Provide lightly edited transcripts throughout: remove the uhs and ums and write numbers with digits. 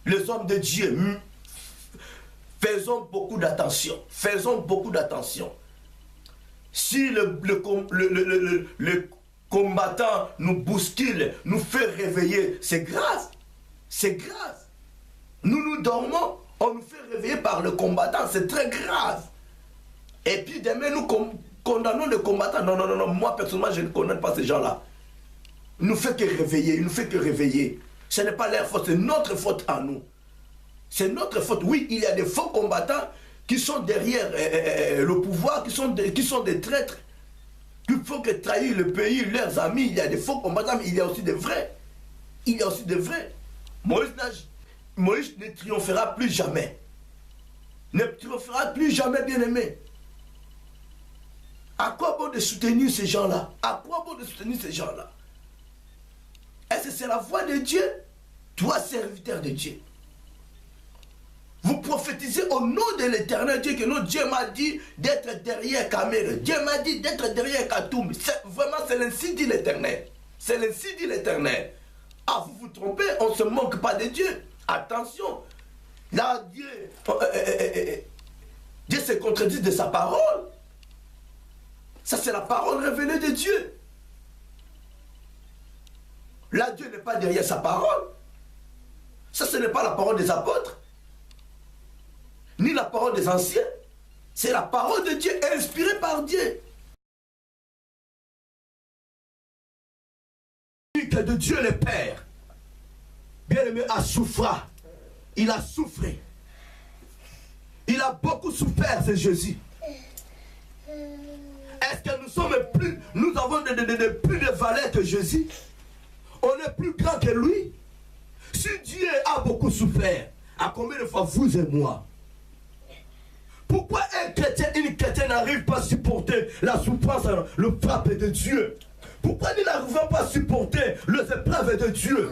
les hommes de Dieu, faisons beaucoup d'attention. Faisons beaucoup d'attention. Si le combattant nous bouscule, nous fait réveiller, c'est grave. C'est grave. Nous dormons, on nous fait réveiller par le combattant, c'est très grave. Et puis demain, nous condamnons le combattant. Non, non, non, non, moi personnellement, je ne condamne pas ces gens-là. Il ne nous fait que réveiller, il ne nous fait que réveiller. Ce n'est pas leur faute, c'est notre faute à nous. C'est notre faute. Oui, il y a des faux combattants qui sont derrière le pouvoir, qui sont des traîtres. Il faut que trahir le pays, leurs amis. Il y a des faux combattants, mais il y a aussi des vrais. Il y a aussi des vrais. Moïse ne triomphera plus jamais. Ne triomphera plus jamais, bien-aimé. À quoi bon de soutenir ces gens-là? À quoi bon de soutenir ces gens-là? Est-ce que c'est la voix de Dieu? Toi, serviteur de Dieu. Vous prophétisez au nom de l'Éternel Dieu que notre Dieu m'a dit d'être derrière Kamere. Dieu m'a dit d'être derrière Katoum. Vraiment, c'est l'ainsi dit l'Éternel. C'est l'ainsi dit l'Éternel. Ah, vous vous trompez, on ne se moque pas de Dieu. Attention. Là, Dieu se contredit de sa parole. Ça, c'est la parole révélée de Dieu. Là, Dieu n'est pas derrière sa parole. Ça, ce n'est pas la parole des apôtres, ni la parole des anciens. C'est la parole de Dieu, inspirée par Dieu. Que de Dieu le Père, bien-aimé, a souffert. Il a souffert. Il a beaucoup souffert, c'est Jésus. Est-ce que nous avons plus de valeur que Jésus? On est plus grand que lui. Si Dieu a beaucoup souffert, à combien de fois vous et moi? Pourquoi un chrétien, une chrétienne n'arrive pas à supporter la souffrance, le frappe de Dieu? Pourquoi nous n'arrivons pas à supporter les épreuves de Dieu?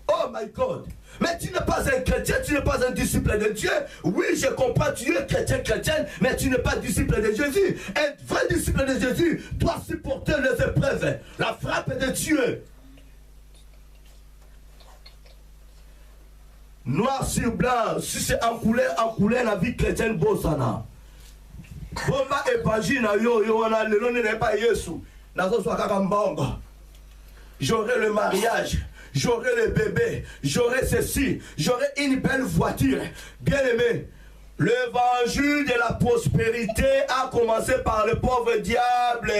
Oh my God! Mais tu n'es pas un chrétien, tu n'es pas un disciple de Dieu. Oui, je comprends, tu es chrétien, chrétienne, mais tu n'es pas disciple de Jésus. Un vrai disciple de Jésus doit supporter les épreuves, la frappe de Dieu. Noir sur blanc, si c'est en couleur, la vie chrétienne, bossana. Bomba évangile na yo on a le nom n'est pas Yesu. J'aurai le mariage, j'aurai le bébé, j'aurai ceci, j'aurai une belle voiture. Bien aimé, l'évangile de la prospérité a commencé par le pauvre diable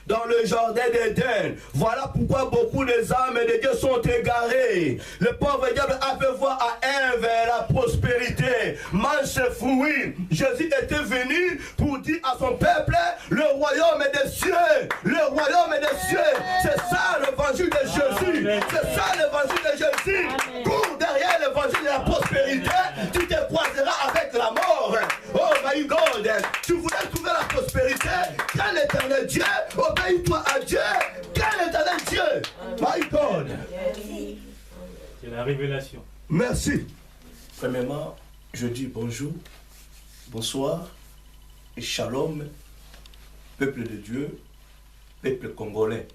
dans le jardin d'Éden. Voilà pourquoi beaucoup des âmes de Dieu sont égarées. Le pauvre diable a fait voir à Ève la prospérité. Mange ses fruits. Jésus était venu pour dire à son peuple, le royaume des cieux. Le royaume des cieux. C'est ça l'évangile de Jésus. C'est ça l'évangile de Jésus. Cours derrière l'évangile de la prospérité, tu te croiseras avec la mort. Oh my God, tu voulais trouver la prospérité, quel éternel Dieu, obéis-toi à Dieu, quel éternel Dieu, my God. C'est la révélation. Merci. Premièrement, je dis bonjour, bonsoir et shalom, peuple de Dieu, peuple congolais.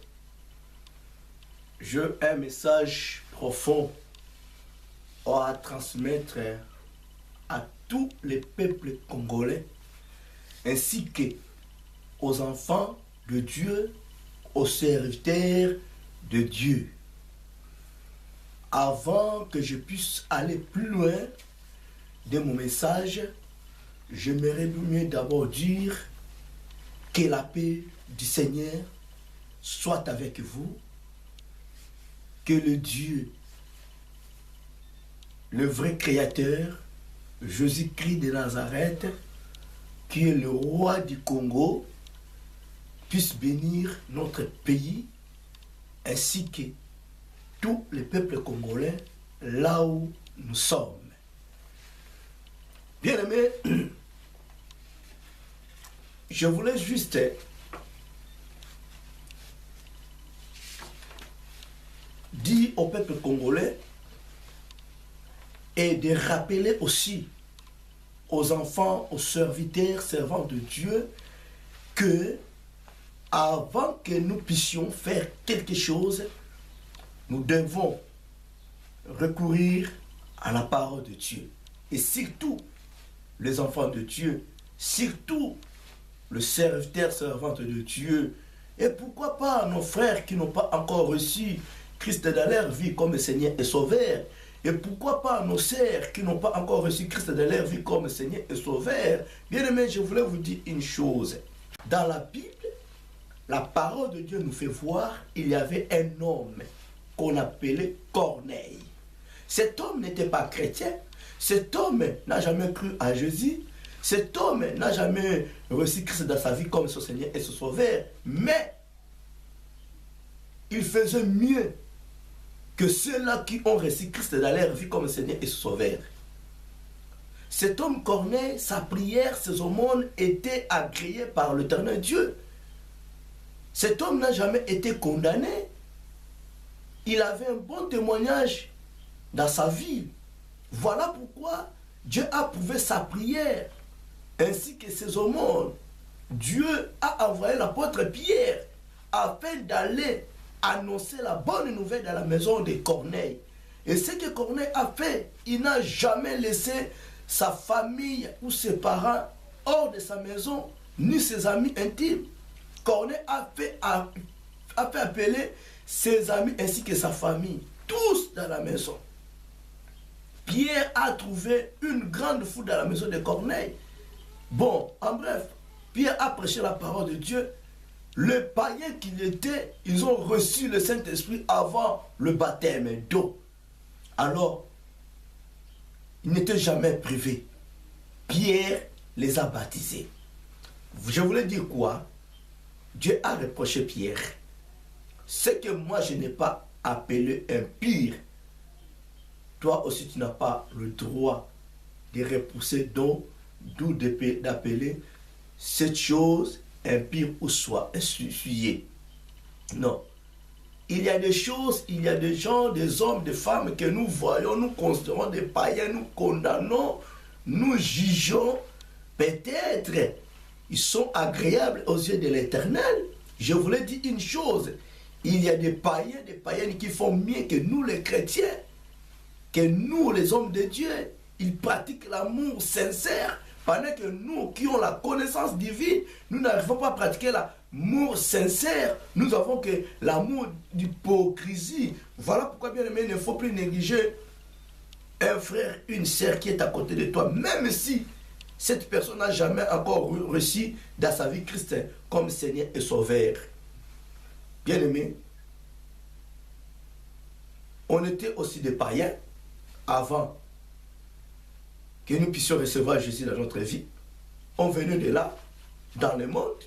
J'ai un message profond à transmettre à tous les peuples congolais, ainsi que aux enfants de Dieu, aux serviteurs de Dieu. Avant que je puisse aller plus loin de mon message, j'aimerais mieux d'abord dire que la paix du Seigneur soit avec vous, que le Dieu, le vrai Créateur, Jésus-Christ de Nazareth, qui est le roi du Congo, puisse bénir notre pays ainsi que tous les peuples congolais là où nous sommes. Bien-aimés, je voulais juste dire au peuple congolais et de rappeler aussi aux enfants, aux serviteurs, servants de Dieu, que avant que nous puissions faire quelque chose, nous devons recourir à la parole de Dieu. Et surtout, les enfants de Dieu, surtout le serviteur, servante de Dieu. Et pourquoi pas nos frères qui n'ont pas encore reçu Christ dans leur vie comme Seigneur et Sauveur. Et pourquoi pas nos sœurs qui n'ont pas encore reçu Christ dans leur vie comme Seigneur et Sauveur. Bien aimé, je voulais vous dire une chose. Dans la Bible, la parole de Dieu nous fait voir, il y avait un homme qu'on appelait Corneille. Cet homme n'était pas chrétien. Cet homme n'a jamais cru à Jésus. Cet homme n'a jamais reçu Christ dans sa vie comme son Seigneur et son Sauveur. Mais il faisait mieux que ceux-là qui ont reçu Christ dans leur vie comme Seigneur et son Sauveur. Cet homme Corneille, sa prière, ses aumônes étaient agréées par l'Éternel Dieu. Cet homme n'a jamais été condamné. Il avait un bon témoignage dans sa vie. Voilà pourquoi Dieu a approuvé sa prière ainsi que ses aumônes. Dieu a envoyé l'apôtre Pierre afin d'aller annoncer la bonne nouvelle dans la maison de Corneille. Et ce que Corneille a fait, il n'a jamais laissé sa famille ou ses parents hors de sa maison, ni ses amis intimes. Corneille a fait appeler ses amis ainsi que sa famille, tous dans la maison. Pierre a trouvé une grande foule dans la maison de Corneille. Bon, en bref, Pierre a prêché la parole de Dieu. Les païens qu'il était, ils ont reçu le Saint-Esprit avant le baptême d'eau. Alors, ils n'étaient jamais privés. Pierre les a baptisés. Je voulais dire quoi? Dieu a reproché Pierre. Ce que moi je n'ai pas appelé impur, toi aussi tu n'as pas le droit de repousser d'où d'appeler cette chose impure ou soit essuyée. Non. Il y a des choses, il y a des gens, des hommes, des femmes que nous voyons, nous considérons des païens, nous condamnons, nous jugeons. Peut-être ils sont agréables aux yeux de l'Éternel. Je voulais dire une chose. Il y a des païens, des païennes qui font mieux que nous les chrétiens, que nous les hommes de Dieu. Ils pratiquent l'amour sincère, pendant que nous qui avons la connaissance divine, nous n'arrivons pas à pratiquer l'amour sincère. Nous avons que l'amour d'hypocrisie. Voilà pourquoi, bien aimé, il ne faut plus négliger un frère, une sœur qui est à côté de toi, même si cette personne n'a jamais encore reçu dans sa vie Christ comme Seigneur et Sauveur. Bien aimé, on était aussi des païens avant que nous puissions recevoir Jésus dans notre vie. On venait de là, dans le monde,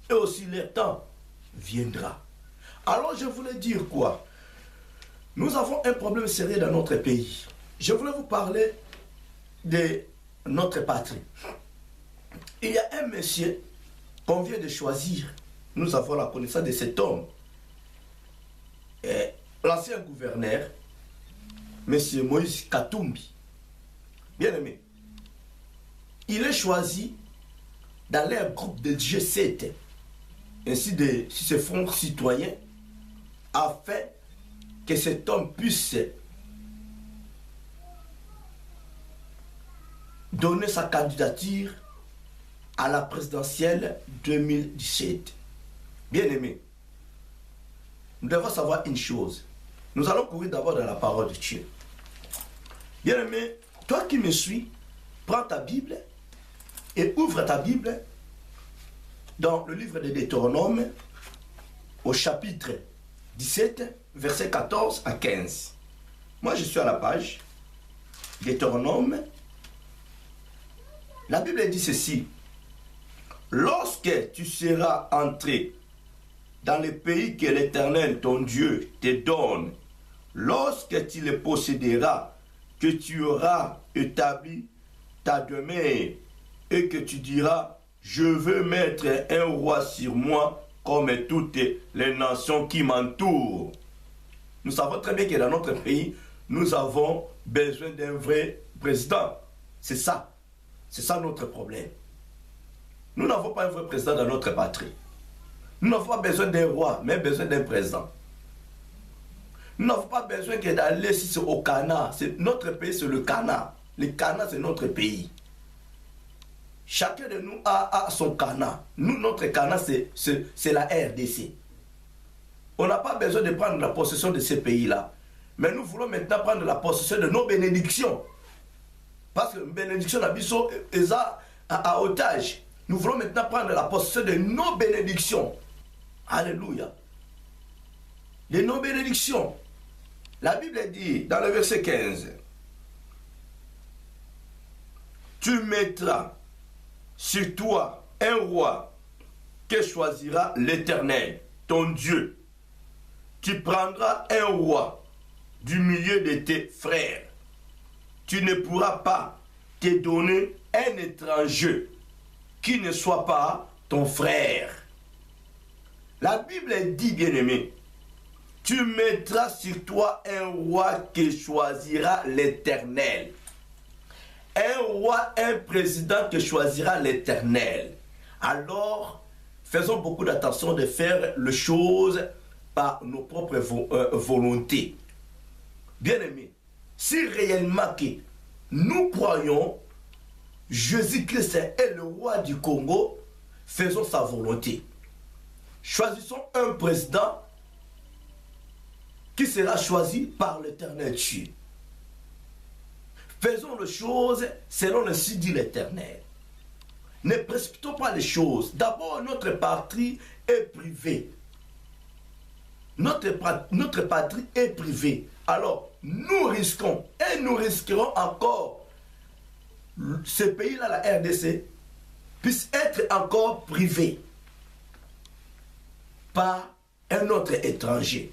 et aussi le temps viendra. Alors je voulais dire quoi? Nous avons un problème sérieux dans notre pays. Je voulais vous parler de notre patrie. Il y a un monsieur qu'on vient de choisir. Nous avons la connaissance de cet homme. L'ancien gouverneur, monsieur Moïse Katumbi. Bien aimé, il est choisi dans leur groupe de G7, ainsi de ce front citoyen, afin que cet homme puisse donner sa candidature à la présidentielle 2017. Bien aimé, nous devons savoir une chose. Nous allons courir d'abord dans la parole de Dieu. Bien aimé, toi qui me suis, prends ta Bible et ouvre ta Bible dans le livre de Deutéronome au chapitre 17, versets 14 à 15. Moi, je suis à la page Deutéronome. La Bible dit ceci. Lorsque tu seras entré dans le pays que l'Éternel, ton Dieu, te donne, lorsque tu le posséderas, que tu auras établi ta demeure et que tu diras, je veux mettre un roi sur moi comme toutes les nations qui m'entourent. Nous savons très bien que dans notre pays, nous avons besoin d'un vrai président. C'est ça notre problème. Nous n'avons pas un vrai président dans notre patrie. Nous n'avons pas besoin d'un roi, mais besoin d'un président. Nous n'avons pas besoin que d'aller au Cana. Notre pays, c'est le Cana. Le Cana, c'est notre pays. Chacun de nous a son Cana. Nous, notre Cana, c'est la RDC. On n'a pas besoin de prendre la possession de ces pays-là. Mais nous voulons maintenant prendre la possession de nos bénédictions. Parce que bénédiction d'Abisso est à otage. Nous voulons maintenant prendre la possession de nos bénédictions. Alléluia. De nos bénédictions. La Bible dit dans le verset 15, tu mettras sur toi un roi que choisira l'Éternel, ton Dieu. Tu prendras un roi du milieu de tes frères. Tu ne pourras pas te donner un étranger qui ne soit pas ton frère. La Bible dit, bien-aimé, tu mettras sur toi un roi que choisira l'Éternel. Un roi, un président que choisira l'Éternel. Alors, faisons beaucoup d'attention de faire les choses par nos propres volontés. Bien-aimé, si réellement que nous croyons Jésus-Christ est le roi du Congo, faisons sa volonté. Choisissons un président qui sera choisi par l'Éternel Dieu. Faisons les choses selon le site de l'Éternel. Ne précipitons pas les choses. D'abord, notre patrie est privée. Notre patrie est privée. Alors, nous risquons et nous risquerons encore ce pays-là, la RDC, puisse être encore privé par un autre étranger.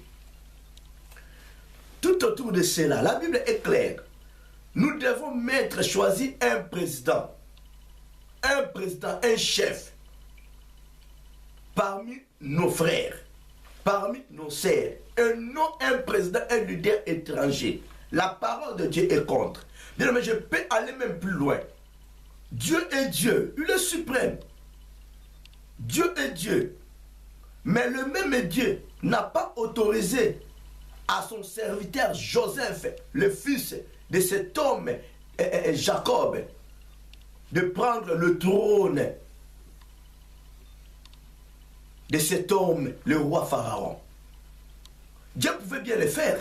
Tout autour de cela, la Bible est claire. Nous devons choisir un président, un chef, parmi nos frères, parmi nos sœurs, un président, un leader étranger. La parole de Dieu est contre. Bien, mais je peux aller même plus loin. Dieu est Dieu, il est suprême. Dieu est Dieu. Mais le même Dieu n'a pas autorisé à son serviteur Joseph, le fils de cet homme, Jacob, de prendre le trône de cet homme, le roi Pharaon. Dieu pouvait bien le faire.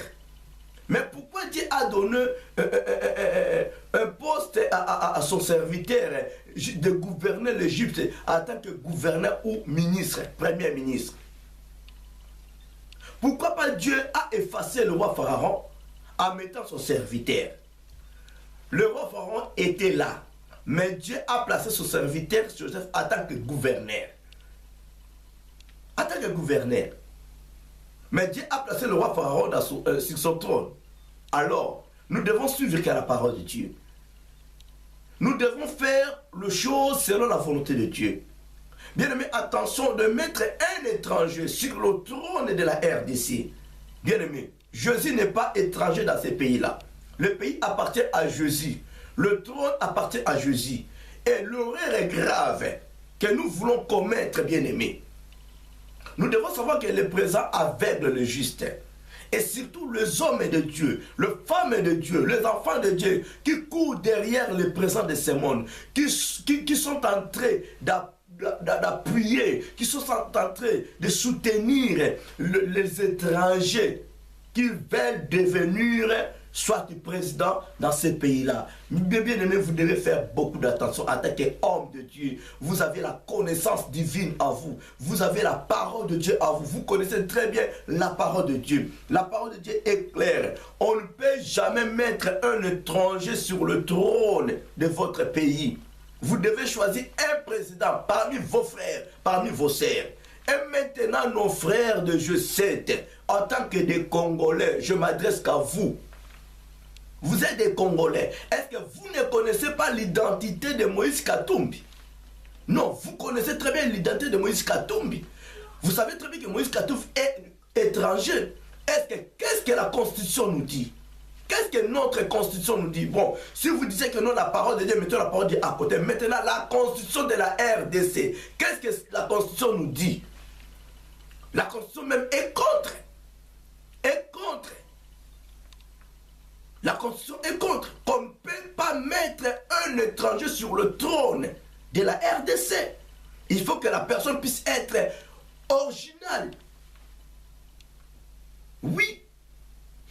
Mais pourquoi Dieu a donné un poste à son serviteur de gouverner l'Égypte en tant que gouverneur ou ministre, premier ministre? Pourquoi pas Dieu a effacé le roi Pharaon en mettant son serviteur? Le roi Pharaon était là, mais Dieu a placé son serviteur Joseph en tant que gouverneur. En tant que gouverneur. Mais Dieu a placé le roi Pharaon sur son trône. Alors, nous devons suivre la parole de Dieu. Nous devons faire les choses selon la volonté de Dieu. Bien aimé, attention de mettre un étranger sur le trône de la RDC. Bien aimé, Jésus n'est pas étranger dans ces pays-là. Le pays appartient à Jésus. Le trône appartient à Jésus. Et l'horreur est grave que nous voulons commettre, bien aimé. Nous devons savoir que le présent aveugle le juste. Et surtout les hommes de Dieu, les femmes de Dieu, les enfants de Dieu qui courent derrière le présent de ce monde, qui sont en train d'appuyer, qui sont en train de soutenir les étrangers qui veulent devenir soit du président dans ce pays-là. Bien aimé, vous devez faire beaucoup d'attention en tant qu'homme de Dieu. Vous avez la connaissance divine en vous. Vous avez la parole de Dieu en vous. Vous connaissez très bien la parole de Dieu. La parole de Dieu est claire. On ne peut jamais mettre un étranger sur le trône de votre pays. Vous devez choisir un président parmi vos frères, parmi vos sœurs. Et maintenant, nos frères de G7, en tant que des Congolais, je m'adresse qu'à vous. Vous êtes des Congolais. Est-ce que vous ne connaissez pas l'identité de Moïse Katumbi? Non, vous connaissez très bien l'identité de Moïse Katumbi. Vous savez très bien que Moïse Katumbi est étranger. Qu'est-ce que la Constitution nous dit? Qu'est-ce que notre Constitution nous dit? Bon, si vous disiez que non, la parole de Dieu, mettons la parole de Dieu à côté. Maintenant, la Constitution de la RDC, qu'est-ce que la Constitution nous dit? La Constitution même est contre. Est contre. La Constitution est contre. Qu'on ne peut pas mettre un étranger sur le trône de la RDC. Il faut que la personne puisse être originale. Oui,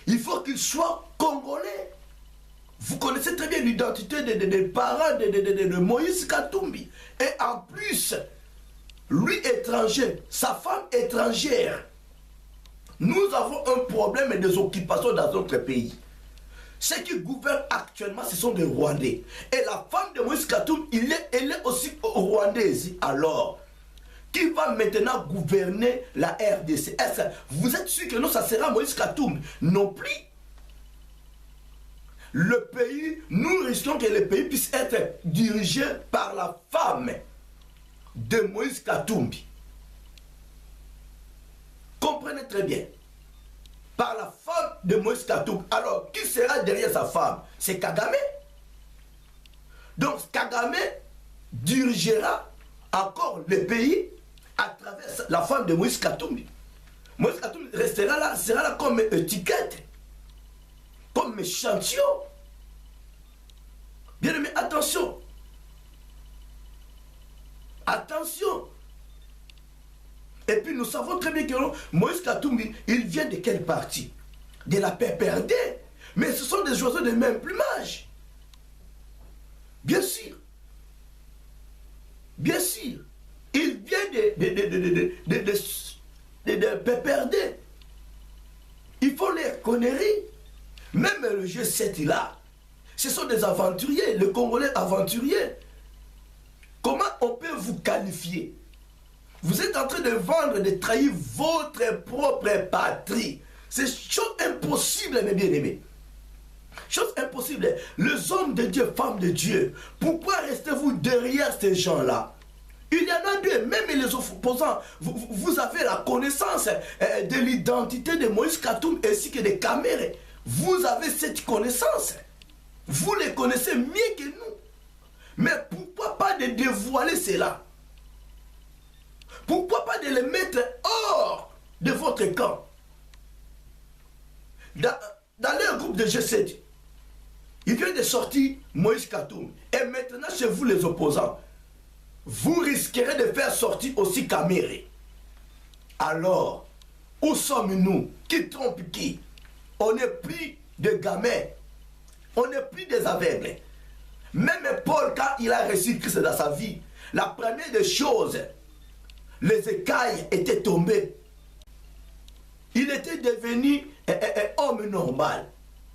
il faut qu'il soit congolais. Vous connaissez très bien l'identité des parents de Moïse Katumbi. Et en plus, lui étranger, sa femme étrangère. Nous avons un problème des occupations dans notre pays. Ceux qui gouvernent actuellement, ce sont des Rwandais. Et la femme de Moïse Katumbi, elle est aussi rwandaise. Alors, qui va maintenant gouverner la RDC? Est-ce que vous êtes sûr que non, ça sera Moïse Katumbi? Non plus. Le pays, nous risquons que le pays puisse être dirigé par la femme de Moïse Katumbi. Comprenez très bien. Par la femme de Moïse Katumbi. Alors, qui sera derrière sa femme? C'est Kagame. Donc, Kagame dirigera encore le pays à travers la femme de Moïse Katumbi. Moïse Katumbi restera là, sera là comme étiquette, comme échantillon. Bien aimé, attention. Attention. Et puis nous savons très bien que Moïse Katumbi, il vient de quel parti? De la PPRD. Mais ce sont des oiseaux de même plumage. Bien sûr. Bien sûr. Il vient de PPRD. Il faut les connaître. Même le G7 là, ce sont des aventuriers, les Congolais aventuriers. Comment on peut vous qualifier? Vous êtes en train de vendre, de trahir votre propre patrie. C'est chose impossible, mes bien-aimés. Chose impossible. Les hommes de Dieu, femmes de Dieu, pourquoi restez-vous derrière ces gens-là? Il y en a deux, même les opposants. Vous avez la connaissance de l'identité de Moïse Katumbi ainsi que de Kamere. Vous avez cette connaissance. Vous les connaissez mieux que nous. Mais pourquoi pas de dévoiler cela? Pourquoi pas de les mettre hors de votre camp? Dans le groupe de G7, il vient de sortir Moïse Katumbi. Et maintenant, chez vous les opposants, vous risquerez de faire sortir aussi Kamere. Alors, où sommes-nous? Qui trompe qui? On n'est plus des gamins. On n'est plus des aveugles. Même Paul, quand il a reçu Christ dans sa vie, la première des choses, les écailles étaient tombées. Il était devenu un homme normal.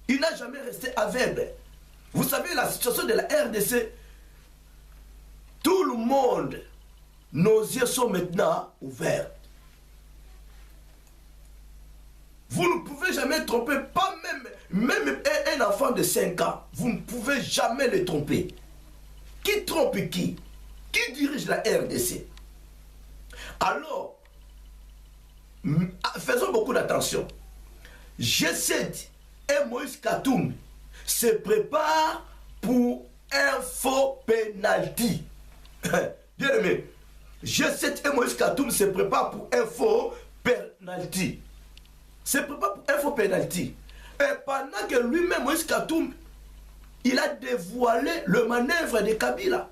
Il n'a jamais resté aveugle. Vous savez, la situation de la RDC, tout le monde, nos yeux sont maintenant ouverts. Vous ne pouvez jamais tromper, pas même un enfant de 5 ans. Vous ne pouvez jamais le tromper. Qui trompe qui? Qui dirige la RDC? Alors, faisons beaucoup d'attention. G7 et Moïse Katumbi se préparent pour un faux penalty. Bien aimé, G7 et Moïse Katumbi se préparent pour un faux penalty. Se prépare pour un faux penalty. Et pendant que lui-même, Moïse Katumbi, il a dévoilé le manœuvre de Kabila.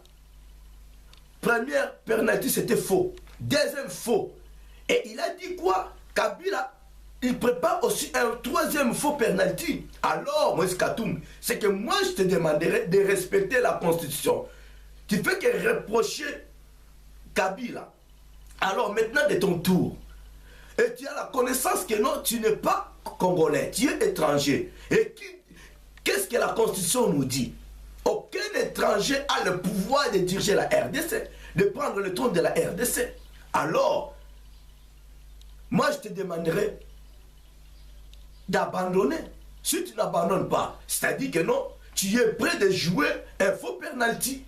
Première penalty, c'était faux. Deuxième faux. Et il a dit quoi? Kabila, il prépare aussi un troisième faux penalty. Alors, Moïse Katumbi, c'est que moi, je te demanderai de respecter la Constitution. Tu fais que reprocher Kabila. Alors, maintenant, de ton tour. Et tu as la connaissance que non, tu n'es pas congolais, tu es étranger. Et qu'est-ce que la Constitution nous dit? Aucun étranger a le pouvoir de diriger la RDC, de prendre le trône de la RDC. Alors, moi je te demanderai d'abandonner. Si tu n'abandonnes pas, c'est-à-dire que non, tu es prêt de jouer un faux penalty.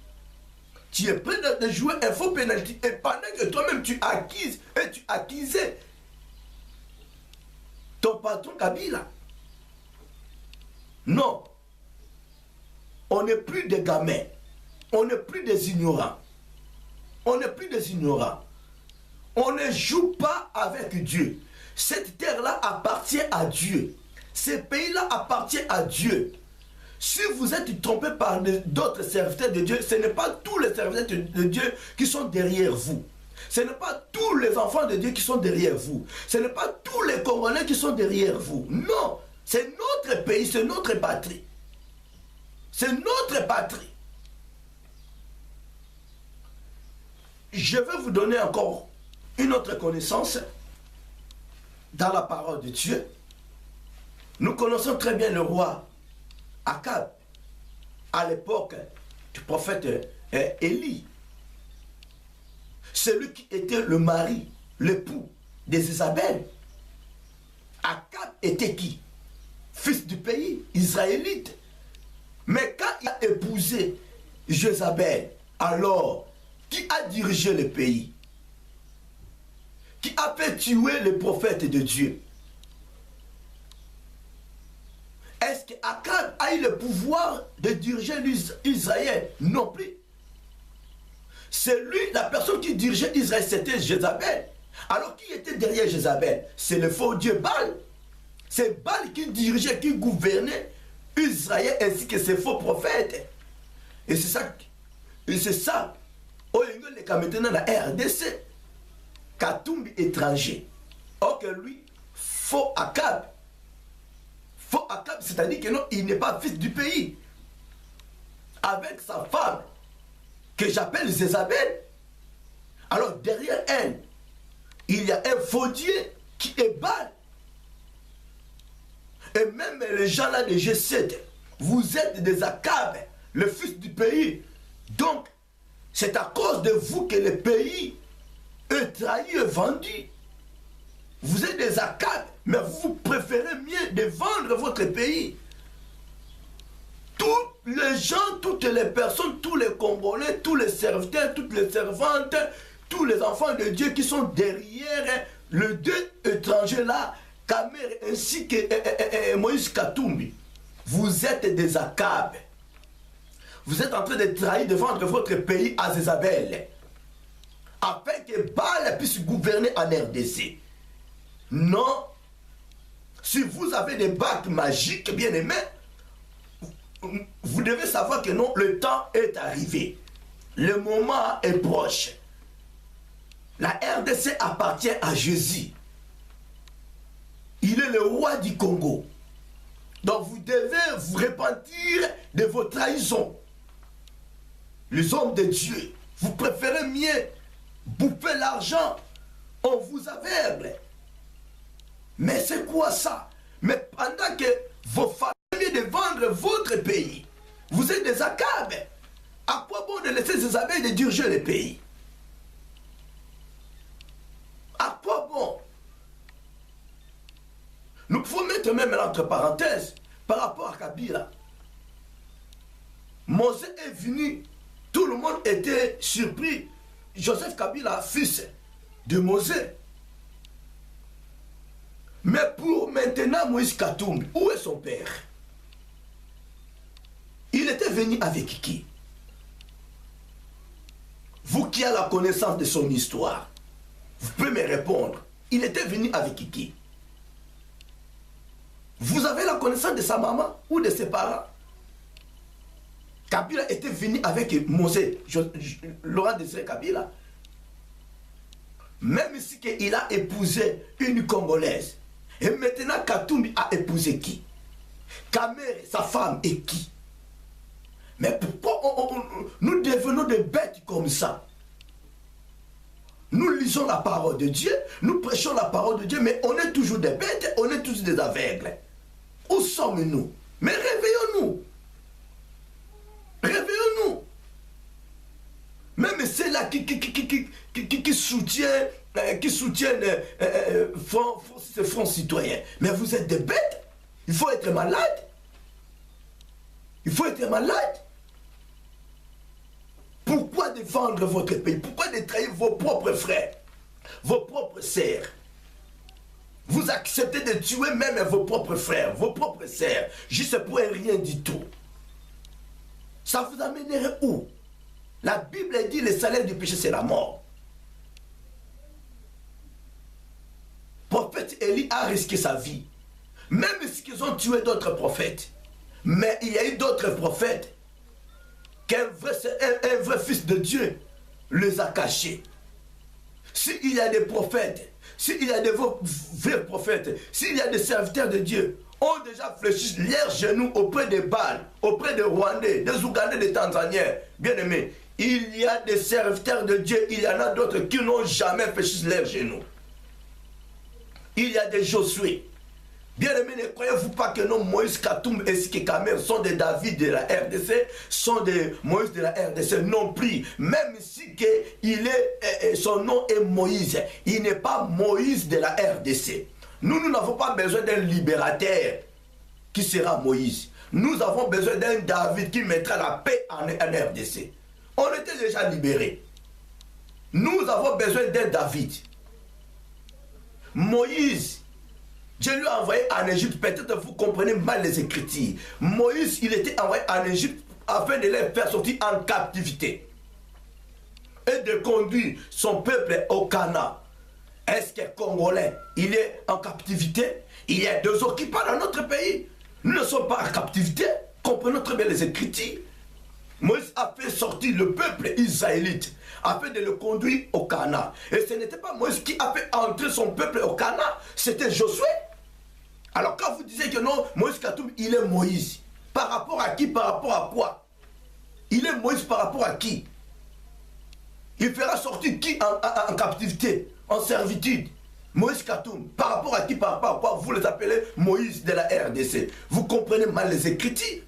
Tu es prêt de jouer un faux penalty. Et pendant que toi-même tu acquises et tu acquisais ton patron Kabila. Non. On n'est plus des gamins. On n'est plus des ignorants. On n'est plus des ignorants. On ne joue pas avec Dieu. Cette terre-là appartient à Dieu. Ce pays-là appartient à Dieu. Si vous êtes trompé par d'autres serviteurs de Dieu, ce n'est pas tous les serviteurs de Dieu qui sont derrière vous. Ce n'est pas tous les enfants de Dieu qui sont derrière vous. Ce n'est pas tous les Congolais qui sont derrière vous. Non, c'est notre pays, c'est notre patrie. C'est notre patrie. Je vais vous donner encore une autre connaissance dans la parole de Dieu. Nous connaissons très bien le roi Akab à l'époque du prophète Élie. Celui qui était le mari, l'époux d'Isabelle. Akab était qui? Fils du pays, israélite. Mais quand il a épousé Jézabel, alors, qui a dirigé le pays? Qui a fait tuer les prophètes de Dieu? Est-ce qu'Akab a eu le pouvoir de diriger Israël? Non plus. C'est lui, la personne qui dirigeait Israël, c'était Jézabel. Alors qui était derrière Jézabel? C'est le faux Dieu Baal. C'est Baal qui dirigeait, qui gouvernait Israël ainsi que ses faux prophètes. Et c'est ça. Oh, il y a maintenant la RDC. Katumbi étranger. Or que lui, faux Akab. Faux Akab, c'est-à-dire que non, il n'est pas fils du pays. Avec sa femme, que j'appelle Jézabel. Alors derrière elle, il y a un faux Dieu qui est Baal. Et même les gens là de G7, vous êtes des Akab, le fils du pays. Donc, c'est à cause de vous que le pays est trahi et vendu. Vous êtes des Akab, mais vous préférez mieux de vendre votre pays. Tous les gens, toutes les personnes, tous les Congolais, tous les serviteurs, toutes les servantes, tous les enfants de Dieu qui sont derrière le deux étrangers là, Kamer ainsi que Moïse Katumbi, vous êtes des Akab. Vous êtes en train de trahir, de vendre votre pays à Jézabel, afin que Baal puisse gouverner en RDC. Non. Si vous avez des bagues magiques, bien aimés, vous devez savoir que non, le temps est arrivé. Le moment est proche. La RDC appartient à Jésus. Il est le roi du Congo. Donc vous devez vous repentir de vos trahisons. Les hommes de Dieu, vous préférez mieux bouffer l'argent, on vous aveugle. Mais c'est quoi ça? Mais pendant que vos familles de vendre votre pays, vous êtes des Akab. À quoi bon de laisser ces abeilles de diriger le pays? À quoi bon? Nous pouvons mettre même entre parenthèses par rapport à Kabila. Mosé est venu, tout le monde était surpris. Joseph Kabila, fils de Mosé. Mais pour maintenant, Moïse Katumbi, où est son père? Il était venu avec qui? Vous qui avez la connaissance de son histoire, vous pouvez me répondre. Il était venu avec qui? Vous avez la connaissance de sa maman ou de ses parents? Kabila était venu avec Mosé, Laurent Désiré Kabila. Même si il a épousé une Congolaise. Et maintenant, Katumbi a épousé qui? Kamer, sa femme, est qui? Mais pourquoi nous devenons des bêtes comme ça? Nous lisons la parole de Dieu, nous prêchons la parole de Dieu, mais on est toujours des bêtes, on est tous des aveugles. Où sommes-nous? Mais réveillons-nous. Réveillons-nous. Même ceux-là qui soutiennent ce front citoyen. Mais vous êtes des bêtes. Il faut être malade. Il faut être malade. Pourquoi défendre votre pays? Pourquoi détrahir vos propres frères, vos propres sœurs? Vous acceptez de tuer même vos propres frères, vos propres sœurs, juste pour rien du tout. Ça vous amènerait où? La Bible dit le salaire du péché c'est la mort. Le prophète Élie a risqué sa vie. Même s'ils ont tué d'autres prophètes. Mais il y a eu d'autres prophètes qu'un vrai fils de Dieu les a cachés. S'il y a des prophètes, s'il y a des vrais prophètes, s'il y a des serviteurs de Dieu, ont déjà fléchi leurs genoux auprès des Baals, auprès des Rwandais, des Ougandais, des Tanzaniens, bien aimés, il y a des serviteurs de Dieu, il y en a d'autres qui n'ont jamais fléchi leurs genoux. Il y a des Josué. Bien aimés, ne croyez-vous pas que nos Moïse Katoum et Sikekamer sont des David de la RDC, sont des Moïse de la RDC non plus. Même si son nom est Moïse, il n'est pas Moïse de la RDC. Nous n'avons pas besoin d'un libérateur qui sera Moïse. Nous avons besoin d'un David qui mettra la paix en RDC. On était déjà libérés. Nous avons besoin d'un David. Moïse, Dieu lui a envoyé en Égypte, peut-être vous comprenez mal les Écritures. Moïse, il était envoyé en Égypte afin de les faire sortir en captivité et de conduire son peuple au Canaan. Est-ce que Congolais, il est en captivité? Il y a 2 autres qui parlent dans notre pays. Nous ne sommes pas en captivité. Comprenons très bien les Écritures. Moïse a fait sortir le peuple israélite afin de le conduire au Canaan. Et ce n'était pas Moïse qui a fait entrer son peuple au Canaan, c'était Josué. Alors quand vous disiez que non, Moïse Katoum, il est Moïse. Par rapport à qui? Par rapport à quoi? Il est Moïse par rapport à qui? Il fera sortir qui en captivité, en servitude? Moïse Katoum. Par rapport à qui? Par rapport à quoi vous les appelez Moïse de la RDC? Vous comprenez mal les Écritures.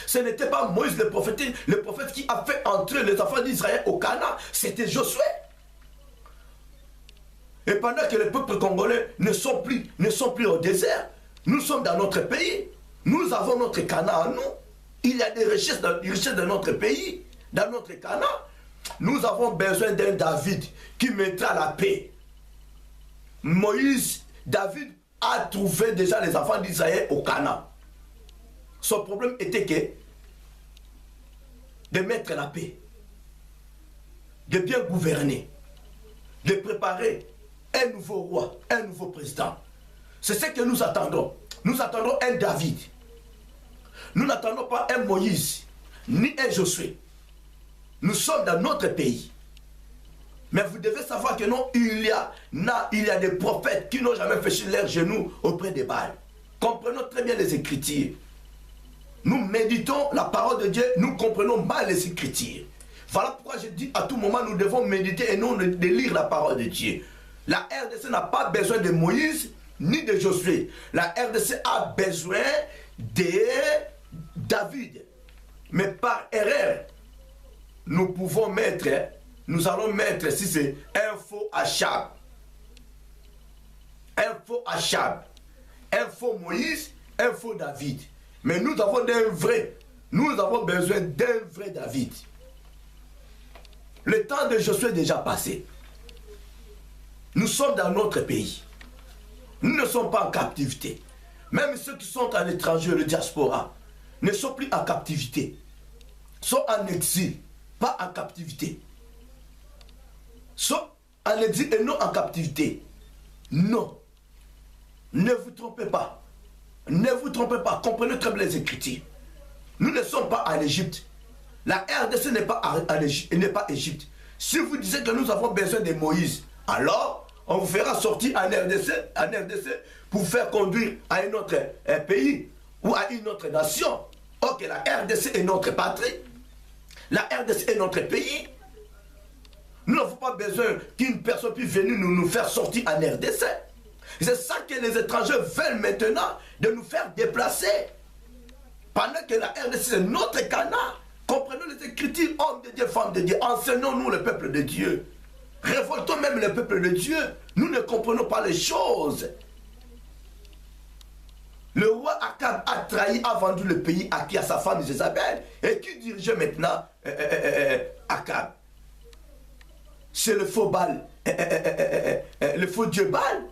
Ce n'était pas Moïse le prophète qui a fait entrer les enfants d'Israël au Canaan, c'était Josué. Et pendant que les peuples congolais ne sont plus au désert, nous sommes dans notre pays, nous avons notre Canaan à nous. Il y a des richesses dans notre pays, dans notre Canaan. Nous avons besoin d'un David qui mettra la paix. David a trouvé déjà les enfants d'Israël au Canaan. Son problème était de mettre la paix, de bien gouverner, de préparer un nouveau roi, un nouveau président. C'est ce que nous attendons. Nous attendons un David. Nous n'attendons pas un Moïse, ni un Josué. Nous sommes dans notre pays. Mais vous devez savoir que non, il y a des prophètes qui n'ont jamais fait leurs genoux auprès des Baals. Comprenons très bien les Écritures. Nous méditons la parole de Dieu, nous comprenons mal les Écritures. Voilà pourquoi je dis à tout moment, nous devons méditer et non de lire la parole de Dieu. La RDC n'a pas besoin de Moïse ni de Josué. La RDC a besoin de David. Mais par erreur, nous allons mettre, si c'est un faux Achab. Un faux Achab. Un faux Moïse, un faux David. Mais nous avons besoin d'un vrai David. Le temps de Josué est déjà passé. Nous sommes dans notre pays. Nous ne sommes pas en captivité. Même ceux qui sont à l'étranger, le diaspora, ne sont plus en captivité. Sont en exil, pas en captivité. Sont en exil et non en captivité. Non. Ne vous trompez pas. Ne vous trompez pas, comprenez très bien les Écritures. Nous ne sommes pas en Égypte. La RDC n'est pas Égypte. Si vous disiez que nous avons besoin de Moïse, alors on vous fera sortir en RDC pour faire conduire à un autre pays ou à une autre nation. Ok, la RDC est notre patrie. La RDC est notre pays. Nous n'avons pas besoin qu'une personne puisse venir nous faire sortir en RDC. C'est ça que les étrangers veulent maintenant, de nous faire déplacer. Pendant que la RDC c'est notre Canaan. Comprenons les Écritures, hommes de Dieu, femmes de Dieu. Enseignons-nous le peuple de Dieu. Révoltons même le peuple de Dieu. Nous ne comprenons pas les choses. Le roi Akab a trahi, a vendu le pays à qui? À sa femme Jézabel. Et qui dirigeait maintenant Akab? C'est le faux Baal, le faux Dieu Baal,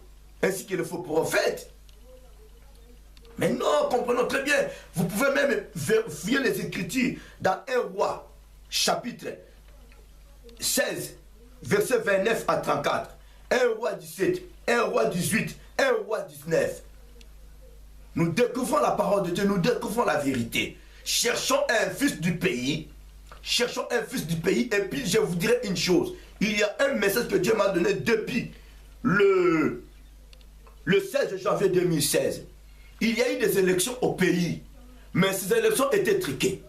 ainsi que le faux prophète. Mais non, comprenons très bien. Vous pouvez même vérifier les Écritures dans 1 Roi, chapitre 16, verset 29 à 34. 1 Roi 17, 1 Roi 18, 1 Roi 19. Nous découvrons la parole de Dieu, nous découvrons la vérité. Cherchons un fils du pays. Cherchons un fils du pays. Et puis je vous dirai une chose. Il y a un message que Dieu m'a donné depuis le 16 janvier 2016. Il y a eu des élections au pays. Mais ces élections étaient triquées.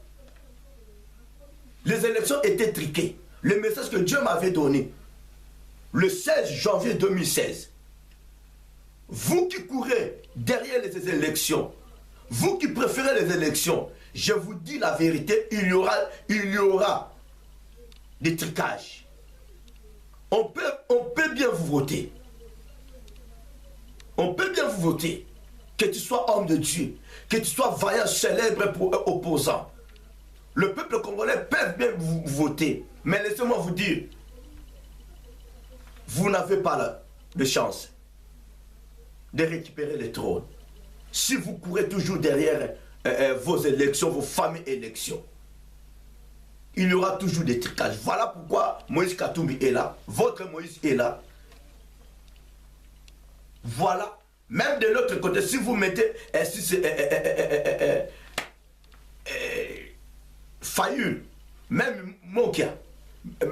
Les élections étaient triquées. Le message que Dieu m'avait donné le 16 janvier 2016. Vous qui courez derrière les élections, vous qui préférez les élections, je vous dis la vérité, il y aura des trucages. On peut bien vous voter. On peut bien vous voter. Que tu sois homme de Dieu, que tu sois vaillant, célèbre pour opposant. Le peuple congolais peut bien vous voter. Mais laissez-moi vous dire, vous n'avez pas de chance de récupérer le trône. Si vous courez toujours derrière vos élections, vos fameuses élections, il y aura toujours des trucages. Voilà pourquoi Moïse Katumbi est là. Votre Moïse est là. Voilà. Même de l'autre côté, si vous mettez Fayul, même Mokia,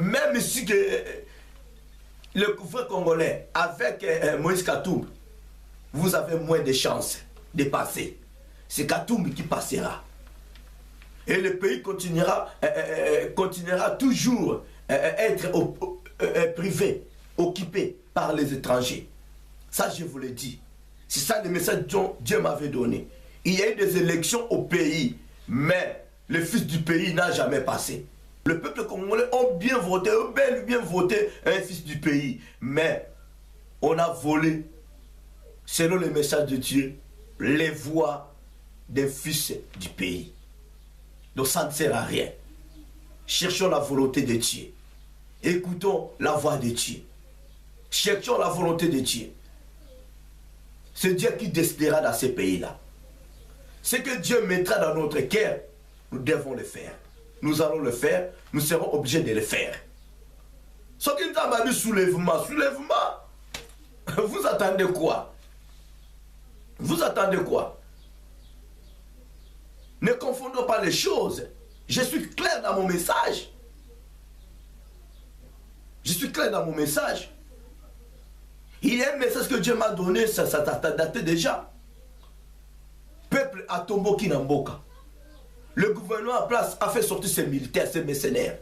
même ici que le gouvernement congolais avec Moïse Katumbi, vous avez moins de chances de passer. C'est Katumbi qui passera. Et le pays continuera toujours être privé, occupé par les étrangers. Ça, je vous le dis. C'est ça le message dont Dieu m'avait donné. Il y a eu des élections au pays, mais le fils du pays n'a jamais passé. Le peuple congolais a bien voté, bien voté un fils du pays, mais on a volé, selon le message de Dieu, les voix des fils du pays. Donc ça ne sert à rien. Cherchons la volonté de Dieu. Écoutons la voix de Dieu. Cherchons la volonté de Dieu. C'est Dieu qui décidera dans ces pays-là. Ce que Dieu mettra dans notre cœur, nous devons le faire. Nous allons le faire, nous serons obligés de le faire. Ce qui nous a dit soulèvement, vous attendez quoi? Vous attendez quoi? Ne confondons pas les choses. Je suis clair dans mon message. Je suis clair dans mon message. Il y a un message que Dieu m'a donné, ça daté déjà. Peuple à Tomboki Namboka. Le gouvernement en place a fait sortir ses militaires, ses mercenaires.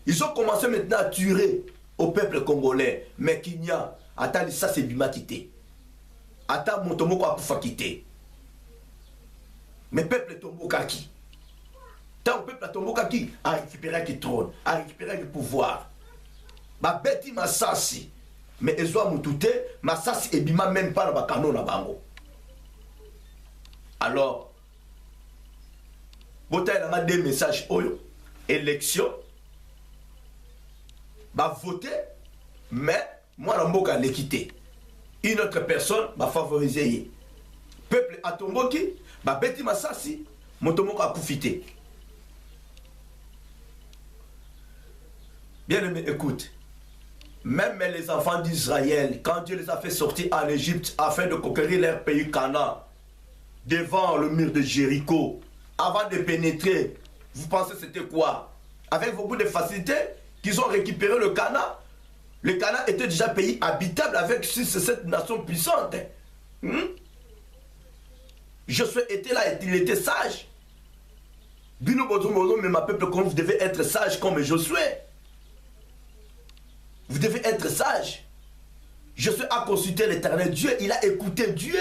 Ils ont commencé maintenant à tuer au peuple congolais. Mais Kinya, attends, ça c'est Bima quitté. Attends, Montomoko a poufa quitter. Mais peuple Tombokaki. Tant le peuple Tombokaki a récupéré le trône, a récupéré le pouvoir. Ba beti masasi. Mais Ezoa Moutouté, masasi et Bima même pas dans le canon na bango. Alors, il y a des messages élection, va voter, mais moi, je vais l'équité. Une autre personne va favoriser. Peuple à Tomboki, va bêti masasi, mon tomoko a profité. Bien aimé, écoute. Même les enfants d'Israël, quand Dieu les a fait sortir en Égypte afin de conquérir leur pays Canaan, devant le mur de Jéricho, avant de pénétrer, vous pensez c'était quoi? Avec beaucoup de facilité, qu'ils ont récupéré le Canaan. Le Canaan était déjà un pays habitable avec 6-7 nations puissantes. Josué était là, il était sage. Bino Bozo, mais ma peuple, vous devez être sage comme Josué. Vous devez être sage. Josué a consulté l'Éternel Dieu, il a écouté Dieu.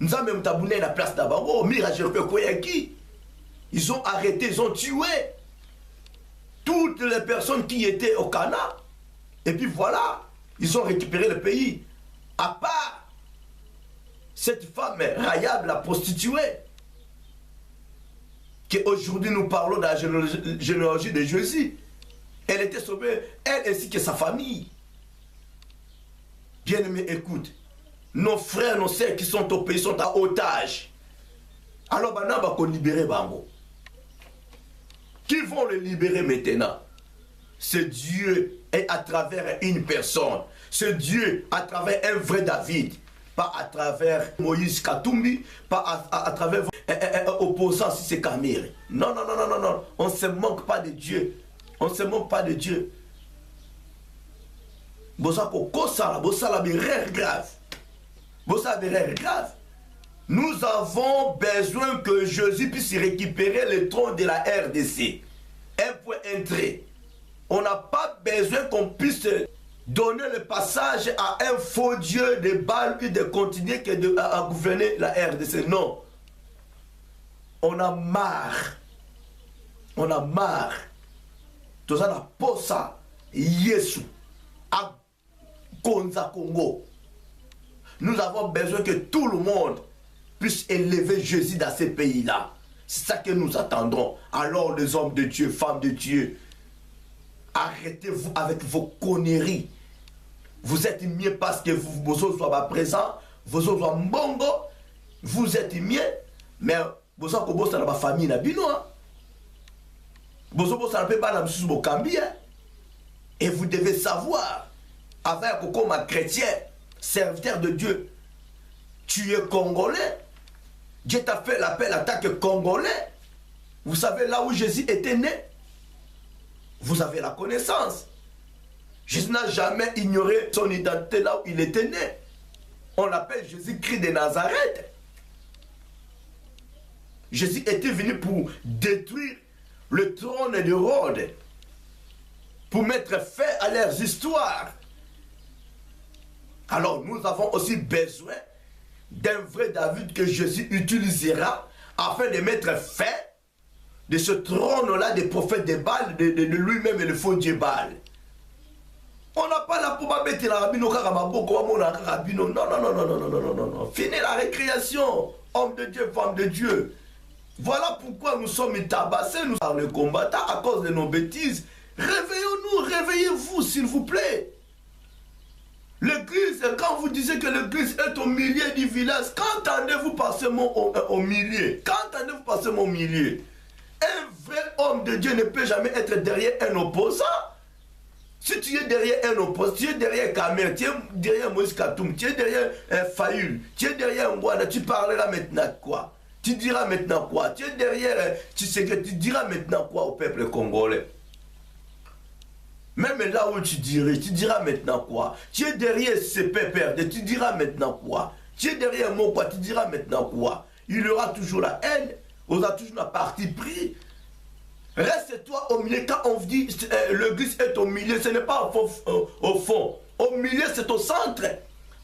Nous avons même tabouné la place d'Abango, ils ont arrêté, ils ont tué toutes les personnes qui étaient au Canaan. Et puis voilà, ils ont récupéré le pays. À part cette femme Rahab, la prostituée, qu'aujourd'hui nous parlons de la généalogie de Jésus. Elle était sauvée, elle ainsi que sa famille. Bien aimé, écoute. Nos frères, nos sœurs qui sont au pays sont à otage. Alors, maintenant, on va libérer Bango. Qui vont le libérer maintenant? C'est Dieu et à travers une personne. C'est Dieu à travers un vrai David. pas à travers Moïse Katumbi, pas à travers opposant si c'est Kamir. Non, non, non, non, non, non. On ne se moque pas de Dieu. On ne se moque pas de Dieu. Nous avons besoin que Jésus puisse récupérer le trône de la RDC. Un point entré. On n'a pas besoin qu'on puisse donner le passage à un faux Dieu de Baal et de continuer à gouverner la RDC. Non. On a marre. On a marre. Tout ça n'a pas ça. Yesu. À Konza Congo. Nous avons besoin que tout le monde puisse élever Jésus dans ces pays-là. C'est ça que nous attendons. Alors les hommes de Dieu, femmes de Dieu, arrêtez-vous avec vos conneries. Vous êtes mieux parce que vous soyez présents, vous soyez mbongo, vous êtes mieux, mais vous êtes dans la famille, vous êtes dans et vous devez savoir, avec comme un chrétien, serviteur de Dieu, tu es congolais. Dieu t'a fait l'appel à tant que congolais. Vous savez là où Jésus était né. Vous avez la connaissance. Jésus n'a jamais ignoré son identité là où il était né. On l'appelle Jésus-Christ de Nazareth. Jésus était venu pour détruire le trône de Rhodes, pour mettre fin à leurs histoires. Alors nous avons aussi besoin d'un vrai David que Jésus utilisera afin de mettre fin de ce trône-là des prophètes de Baal, de lui-même et le faux Dieu Baal. On n'a pas la probabilité de la rabino Karamaboko, non, non, non, non, non, non, non, non, non. Fini la récréation, homme de Dieu, femme de Dieu. Voilà pourquoi nous sommes tabassés, nous sommes les combattants à cause de nos bêtises. Réveillons-nous, réveillez-vous, s'il vous plaît. L'église, quand vous disiez que l'église est au milieu du village, qu'entendez-vous par ce mot au milieu? Qu'entendez-vous par ce mot au milieu? Un vrai homme de Dieu ne peut jamais être derrière un opposant. Si tu es derrière un opposant, tu es derrière Kamer, tu es derrière Moïse Katoum, tu es derrière Fayoul, tu es derrière Ngwana, tu parleras maintenant quoi? Tu diras maintenant quoi? Tu es derrière, tu sais que tu diras maintenant quoi au peuple congolais? Même là où tu diras maintenant quoi? Tu es derrière ces pépères, tu diras maintenant quoi? Tu es derrière moi quoi? Tu diras maintenant quoi? Il y aura toujours la haine, on aura toujours la partie pris. Reste-toi au milieu. Quand on dit l'église est au milieu, ce n'est pas au fond. Au milieu, c'est au centre.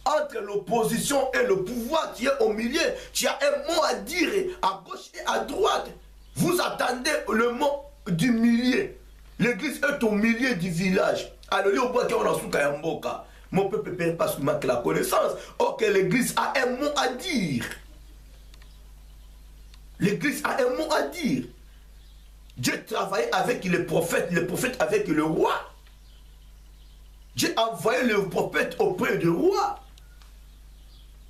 Entre l'opposition et le pouvoir, tu es au milieu. Tu as un mot à dire à gauche et à droite. Vous attendez le mot du milieu. L'église est au milieu du village. Alors, mon peuple ne perd pas seulement la connaissance. Ok, l'église a un mot à dire. L'église a un mot à dire. Dieu travaillait avec les prophètes avec le roi. Dieu a envoyé le prophète auprès du roi.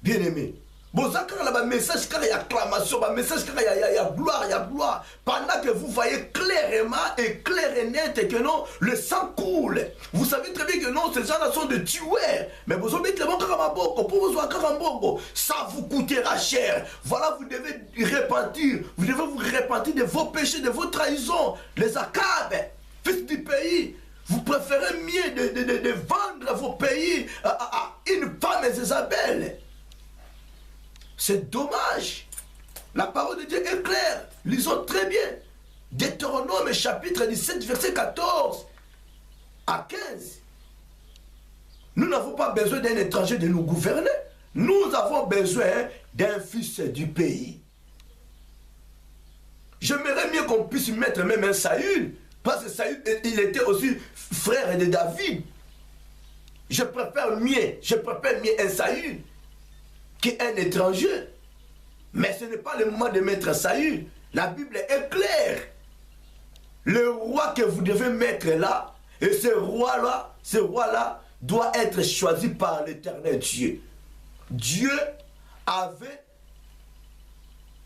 Bien aimé. Bon, ça, quand il y a un message, quand il y a acclamation, un message, quand il y a gloire, il y a gloire. Pendant que vous voyez clairement et clair et net que non, le sang coule. Vous savez très bien que non, ces gens-là sont des tueurs. Mais vous savez que ça vous coûtera cher. Voilà, vous devez repentir. Vous devez vous repentir de vos péchés, de vos trahisons. Les Akab, fils du pays. Vous préférez mieux de vendre vos pays à une femme Isabelle. C'est dommage. La parole de Dieu est claire. Lisons très bien. Deutéronome chapitre 17, verset 14 à 15. Nous n'avons pas besoin d'un étranger de nous gouverner. Nous avons besoin d'un fils du pays. J'aimerais mieux qu'on puisse mettre même un Saül. Parce que Saül, il était aussi frère de David. Je préfère mieux un Saül qu'un étranger. Mais ce n'est pas le moment de mettre Saül. La Bible est claire. Le roi que vous devez mettre là, et ce roi-là doit être choisi par l'Éternel Dieu. Dieu avait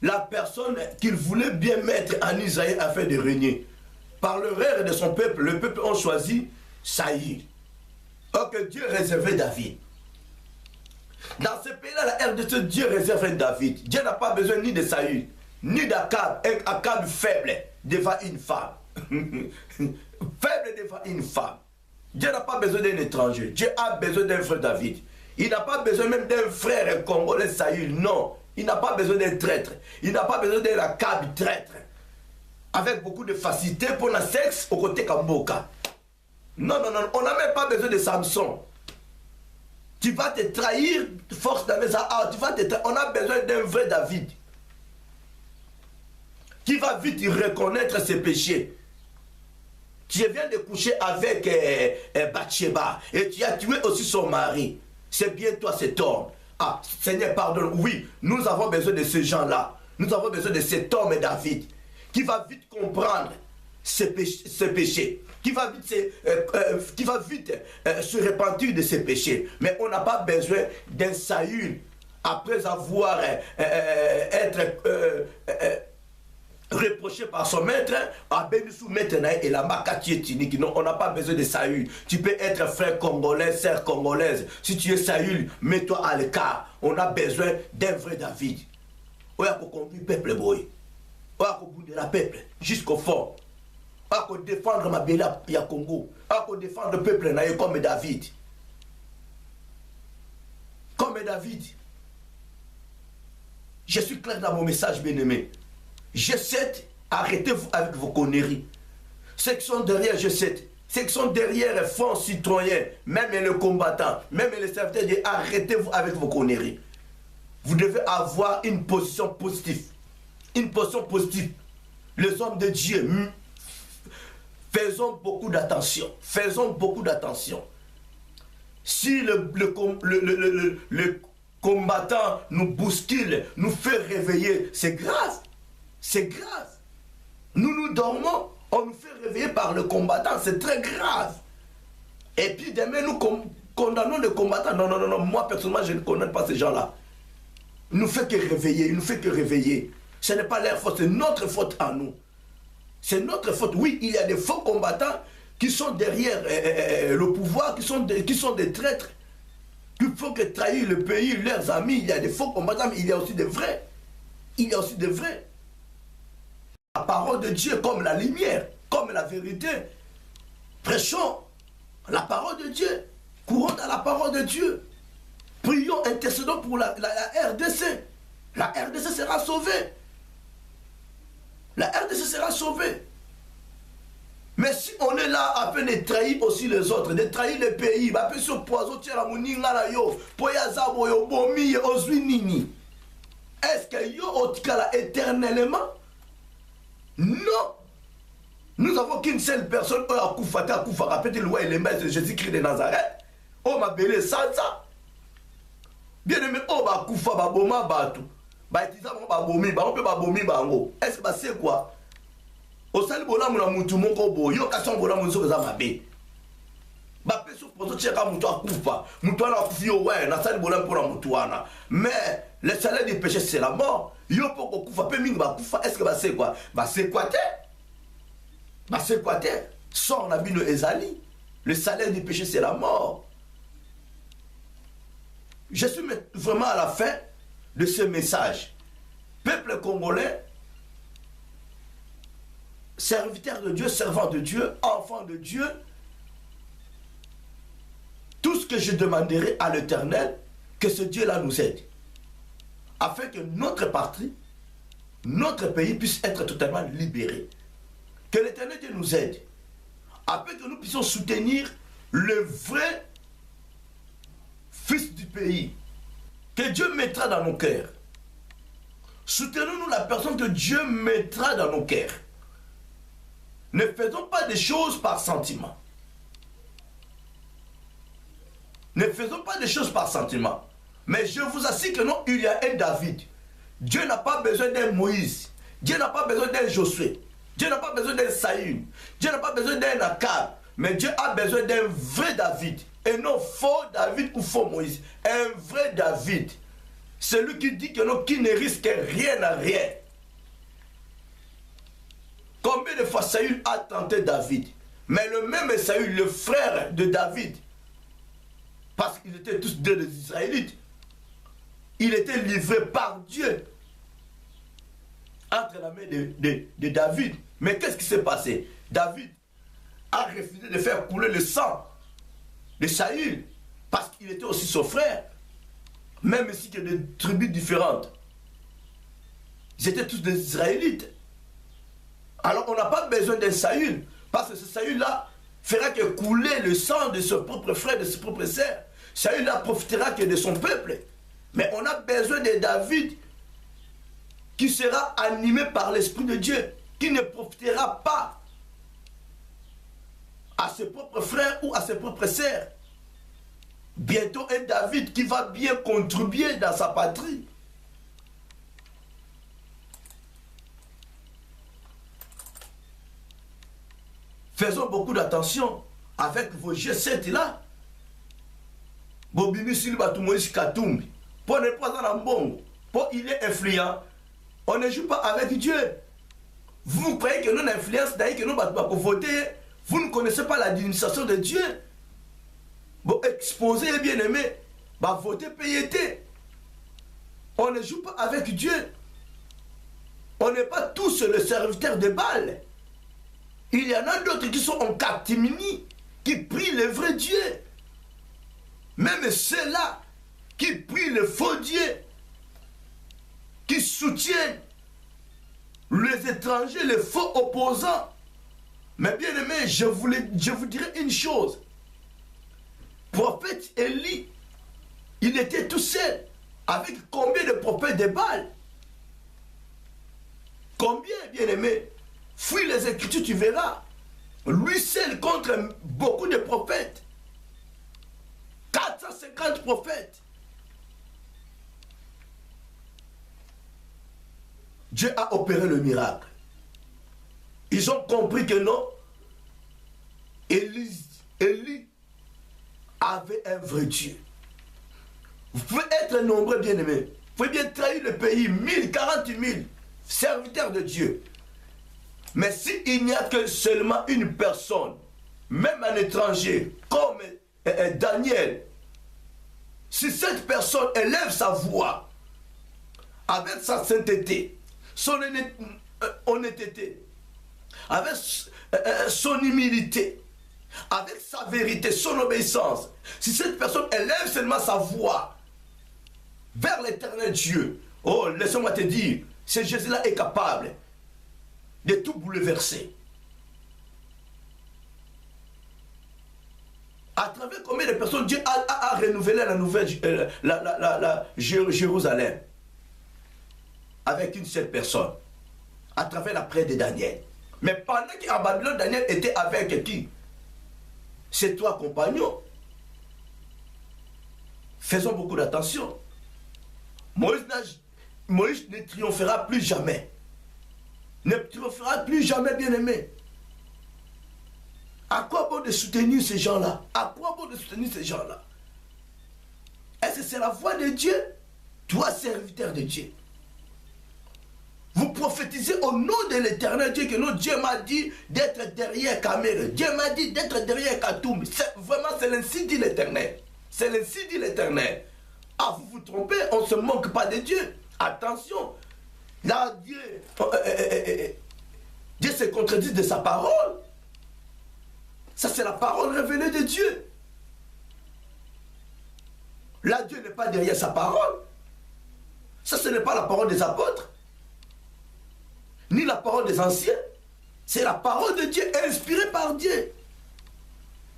la personne qu'il voulait bien mettre en Israël afin de régner. Par l'erreur de son peuple, le peuple a choisi Saül. Or que Dieu réservait David. Dans ce pays-là, la RDC, Dieu réserve un David. Dieu n'a pas besoin ni de Saül, ni d'Akab. Un Akab faible devant une femme. Faible devant une femme. Dieu n'a pas besoin d'un étranger. Dieu a besoin d'un frère David. Il n'a pas besoin même d'un frère congolais Saül. Non. Il n'a pas besoin d'un traître. Il n'a pas besoin d'un Akab traître. Avec beaucoup de facilité pour le sexe au côté Kamboka. Non, non, non. On n'a même pas besoin de Samson. Tu vas te trahir, force de ça. Ah, tu vas te trahir. On a besoin d'un vrai David. Qui va vite reconnaître ses péchés. Tu viens de coucher avec Bathsheba et tu as tué aussi son mari. C'est bien toi cet homme. Ah, Seigneur, pardonne. Oui, nous avons besoin de ces gens-là. Nous avons besoin de cet homme David qui va vite comprendre ses péchés. Qui va vite se repentir de ses péchés. Mais on n'a pas besoin d'un Saül après avoir être reproché par son maître, non, on n'a pas besoin de Saül. Tu peux être frère congolais, sœur congolaise. Si tu es Saül, mets-toi à l'écart. On a besoin d'un vrai David. On a conduire le peuple, boy. On a conduire le peuple jusqu'au fond. On a défendre ma belle à Congo. On a défendre le peuple comme David. Comme David. Je suis clair dans mon message, bien-aimé. G7, arrêtez-vous avec vos conneries. Ceux qui sont derrière G7, ceux qui sont derrière les fonds citoyens, même les combattants, même les serviteurs, arrêtez-vous avec vos conneries. Vous devez avoir une position positive. Une position positive. Les hommes de Dieu, faisons beaucoup d'attention. Faisons beaucoup d'attention. Si le combattant nous bouscule, nous fait réveiller, c'est grave. C'est grave. Nous dormons, on nous fait réveiller par le combattant, c'est très grave. Et puis demain, nous condamnons le combattant. Non, non, non, non, moi personnellement, je ne condamne pas ces gens-là. Il ne nous fait que réveiller, il ne nous fait que réveiller. Ce n'est pas leur faute, c'est notre faute à nous. C'est notre faute. Oui, il y a des faux combattants qui sont derrière le pouvoir, qui sont des traîtres, qui font que trahir le pays, leurs amis. Il y a des faux combattants, mais il y a aussi des vrais. Il y a aussi des vrais. La parole de Dieu comme la lumière, comme la vérité. Prêchons la parole de Dieu. Courons dans la parole de Dieu. Prions, intercédons pour la RDC. La RDC sera sauvée. La RDC sera sauvée. Mais si on est là à peine de trahir aussi les autres, de trahir les pays, bah peu sur poison tira moninga la yo, poya zabo yo bomi ozwi nini. Est-ce que yo otikala éternellement? Non. Nous avons qu'une seule personne, Akoufa, rappelez le roi et les maîtres de Jésus-Christ de Nazareth. Oh ma belle Sansa. Bien aimé, oh ba Akoufa, ba boma batu. Ba etiza ba bomi, ba on peut ba bomi bango. Est-ce que c'est quoi? Au sali bola muna mutu moko bo, yo kason bola munso za mabe. Ba peso poto cheka mutu Akoufa. Mutu ana akufi yo ouais, na sali bola pour mutu wana. Mais le salaire du péché c'est la mort. Yo poko kufa pe mingi ba kufa, est-ce que ba c'est quoi? Ba c'est quoi te? Ba c'est quoi te? Sors la bino ezali. Le salaire du péché c'est la mort. Je suis vraiment à la fin de ce message. Peuple congolais, serviteur de Dieu, servant de Dieu, enfant de Dieu, tout ce que je demanderai à l'Éternel, que ce Dieu-là nous aide. Afin que notre patrie, notre pays puisse être totalement libéré. Que l'Éternel nous aide. Afin que nous puissions soutenir le vrai fils du pays. Que Dieu mettra dans nos cœurs. Soutenons-nous la personne que Dieu mettra dans nos cœurs. Ne faisons pas des choses par sentiment. Ne faisons pas des choses par sentiment. Mais je vous assure que non, il y a un David. Dieu n'a pas besoin d'un Moïse. Dieu n'a pas besoin d'un Josué. Dieu n'a pas besoin d'un Saül. Dieu n'a pas besoin d'un Akab. Mais Dieu a besoin d'un vrai David. Et non faux David ou faux Moïse. Un vrai David. Celui qui dit que non, qui ne risque rien à rien. Combien de fois Saül a tenté David? Mais le même Saül, le frère de David, parce qu'ils étaient tous deux des Israélites, il était livré par Dieu entre la main de David. Mais qu'est-ce qui s'est passé? David a refusé de faire couler le sang de Saül parce qu'il était aussi son frère, même si il y a des tribus différentes. Ils étaient tous des Israélites. Alors on n'a pas besoin d'un Saül, parce que ce Saül-là fera que couler le sang de son propre frère, de ses propres sœurs. Saül-là profitera que de son peuple. Mais on a besoin de David qui sera animé par l'Esprit de Dieu, qui ne profitera pas à ses propres frères ou à ses propres sœurs. Bientôt un David qui va bien contribuer dans sa patrie. Faisons beaucoup d'attention avec vos G7 là. Bobini Silva Tumoïs Katumbi. Pour ne pas en bon, pour il est influent, on ne joue pas avec Dieu. Vous croyez que nous influence d'ailleurs que nous battons voter, vous ne connaissez pas l'administration de Dieu. Bon, exposé bien aimé, bah voter piété. On ne joue pas avec Dieu. On n'est pas tous le serviteur de Baal. Il y en a d'autres qui sont en catimini, qui prient le vrai Dieu. Même ceux-là qui prient le faux Dieu, qui soutiennent les étrangers, les faux opposants. Mais bien aimé, je vous dirai une chose. Prophète Élie, il était tout seul. Avec combien de prophètes de Baal? Combien, bien aimé? Fouille les Écritures, tu verras. Lui seul contre beaucoup de prophètes. 450 prophètes. Dieu a opéré le miracle. Ils ont compris que non. Élie avait un vrai Dieu. Vous pouvez être nombreux, bien-aimés. Vous pouvez bien trahir le pays, 40 000 serviteurs de Dieu. Mais s'il n'y a que seulement une personne, même un étranger, comme Daniel, si cette personne élève sa voix avec sa sainteté, son honnêteté, avec son humilité, avec sa vérité, son obéissance, si cette personne élève seulement sa voix vers l'éternel Dieu, oh, laisse-moi te dire, ce Jésus-là est capable de tout bouleverser. À travers combien de personnes Dieu a renouvelé la nouvelle Jérusalem avec une seule personne, à travers la prière de Daniel. Mais pendant qu'en Babylone, Daniel était avec qui? Ses 3 compagnons. Faisons beaucoup d'attention. Moïse ne triomphera plus jamais. Ne triomphera plus jamais, bien-aimé. À quoi bon de soutenir ces gens-là? À quoi bon de soutenir ces gens-là? Est-ce que c'est la voix de Dieu? Toi, serviteur de Dieu. Vous prophétisez au nom de l'éternel Dieu que non, Dieu m'a dit d'être derrière Kamere. Dieu m'a dit d'être derrière Katoum. Vraiment, c'est l'ainsi dit l'éternel. C'est l'ainsi dit l'éternel. Ah, vous vous trompez, on ne se moque pas de Dieu. Attention. Là, Dieu se contredit de sa parole. Ça, c'est la parole révélée de Dieu. Là, Dieu n'est pas derrière sa parole. Ça, ce n'est pas la parole des apôtres, ni la parole des anciens. C'est la parole de Dieu, inspirée par Dieu.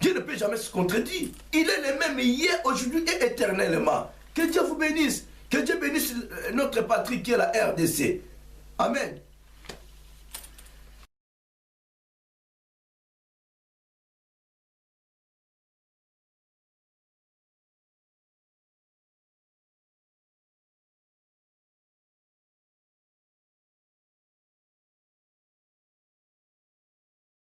Dieu ne peut jamais se contredire. Il est le même hier, aujourd'hui et éternellement. Que Dieu vous bénisse. Que Dieu bénisse notre patrie qui est la RDC. Amen.